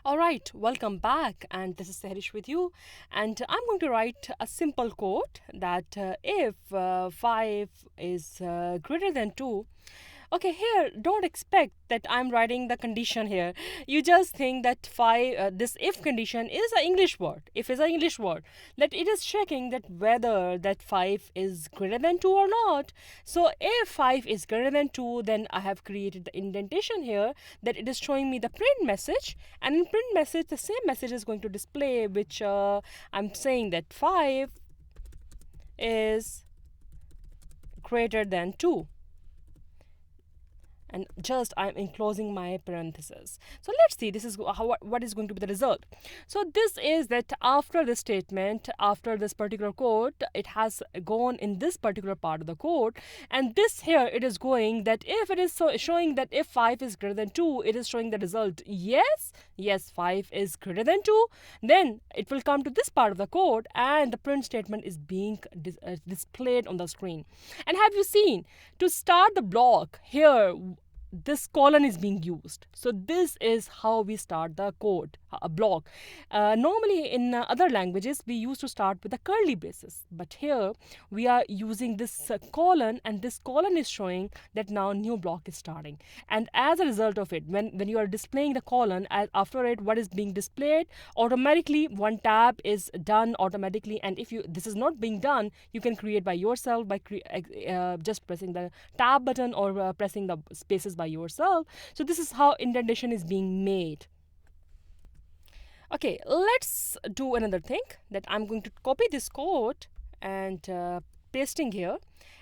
All right, welcome back, and this is Sehrish with you. And I'm going to write a simple code that if 5 is greater than 2. Okay, here, don't expect that I'm writing the condition here. You just think that this if condition is an English word. If is an English word, that it is checking that whether that 5 is greater than 2 or not. So if 5 is greater than 2, then I have created the indentation here that it is showing me the print message. And in print message, the same message is going to display, which I'm saying that 5 is greater than 2, and just I'm enclosing my parenthesis. So let's see, this is what is going to be the result. So this is that after this statement, after this particular code, it has gone in this particular part of the code, and this here it is going that if it is showing that if 5 is greater than 2, it is showing the result yes 5 is greater than 2. Then it will come to this part of the code and the print statement is being displayed on the screen. And have you seen, to start the block here, this colon is being used. So this is how we start the code, a block. Normally in other languages we used to start with a curly braces, but here we are using this colon, and this colon is showing that now new block is starting. And as a result of it, when you are displaying the colon, after it what is being displayed automatically, one tab is done automatically. And if you this is not being done, you can create by yourself by just pressing the tab button or pressing the spaces by yourself. So this is how indentation is being made. Okay, let's do another thing, that I'm going to copy this code and pasting here,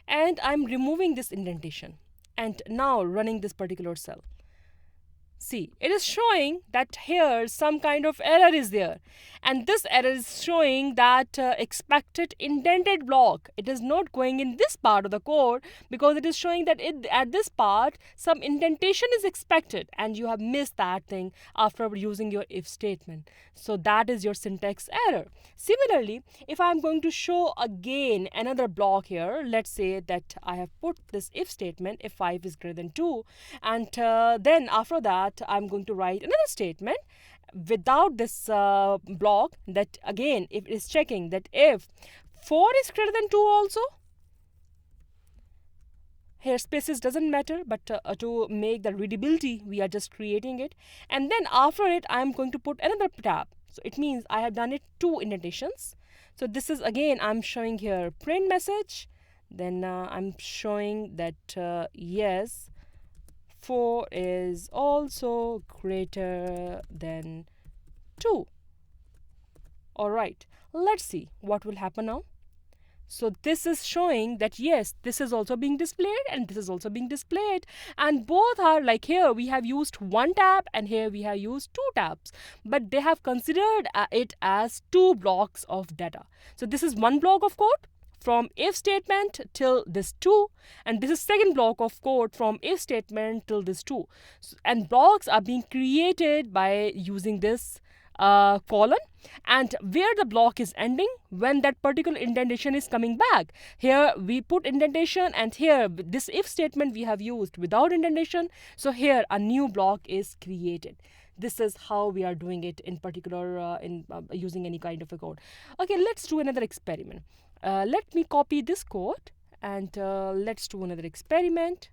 and I'm removing this indentation and now running this particular cell. See, it is showing that here some kind of error is there, and this error is showing that expected indented block. It is not going in this part of the code because it is showing that at this part some indentation is expected, and you have missed that thing after using your if statement. So that is your syntax error. Similarly, if I'm going to show again another block here, let's say that I have put this if statement, if 5 is greater than 2, and then after that I'm going to write another statement without this block, that again if it is checking that if 4 is greater than 2 also. Here spaces doesn't matter, but to make the readability we are just creating it. And then after it I'm going to put another tab. So it means I have done it 2 indentations. So this is again I'm showing here print message, then I'm showing that yes 4 is also greater than 2. Alright, let's see what will happen now. So this is showing that yes, this is also being displayed and this is also being displayed, and both are like, here we have used 1 tab and here we have used 2 tabs, but they have considered it as 2 blocks of data. So this is 1 block of code from if statement till this 2, and this is second block of code from if statement till this 2. And blocks are being created by using this colon, and where the block is ending when that particular indentation is coming back. Here we put indentation, and here this if statement we have used without indentation. So here a new block is created. This is how we are doing it in particular in using any kind of a code. Okay, let's do another experiment. Let me copy this code and let's do another experiment.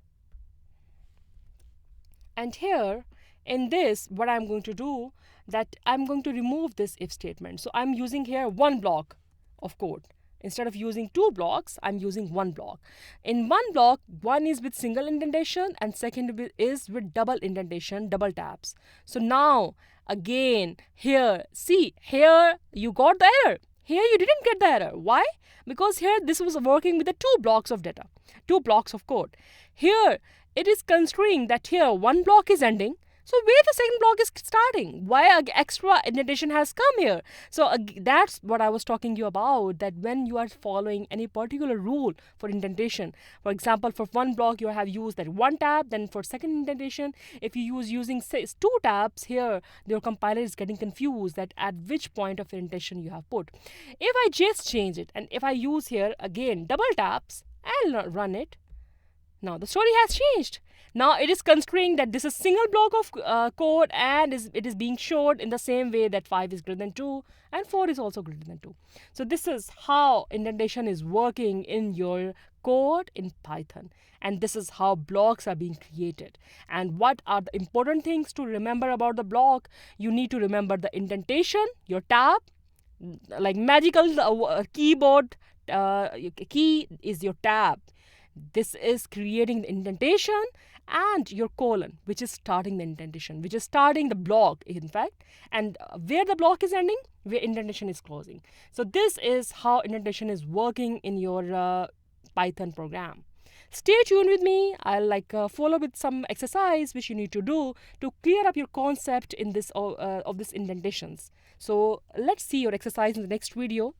And here in this, what I'm going to do, that I'm going to remove this if statement. So I'm using here 1 block of code. Instead of using 2 blocks, I'm using 1 block. In 1 block, one is with single indentation and second is with double indentation, double tabs. So now again here, see, here you got the error. Here you didn't get the error. Why? Because here this was working with the 2 blocks of data, 2 blocks of code. Here it is considering that here 1 block is ending. So where the second block is starting? Why extra indentation has come here? So that's what I was talking to you about, that when you are following any particular rule for indentation, for example, for 1 block you have used that 1 tab, then for second indentation, if you using say 2 tabs, here your compiler is getting confused that at which point of indentation you have put. If I just change it and if I use here again double taps, I'll run it. Now the story has changed. Now it is considering that this is single block of code, and it is being showed in the same way that 5 is greater than 2 and 4 is also greater than 2. So this is how indentation is working in your code in Python, and this is how blocks are being created. And what are the important things to remember about the block? You need to remember the indentation, your tab, like magical keyboard key is your tab. This is creating the indentation, and your colon, which is starting the indentation, which is starting the block, in fact, and where the block is ending, where indentation is closing. So this is how indentation is working in your Python program. Stay tuned with me. I'll follow with some exercise which you need to do to clear up your concept in this of this indentations. So let's see your exercise in the next video.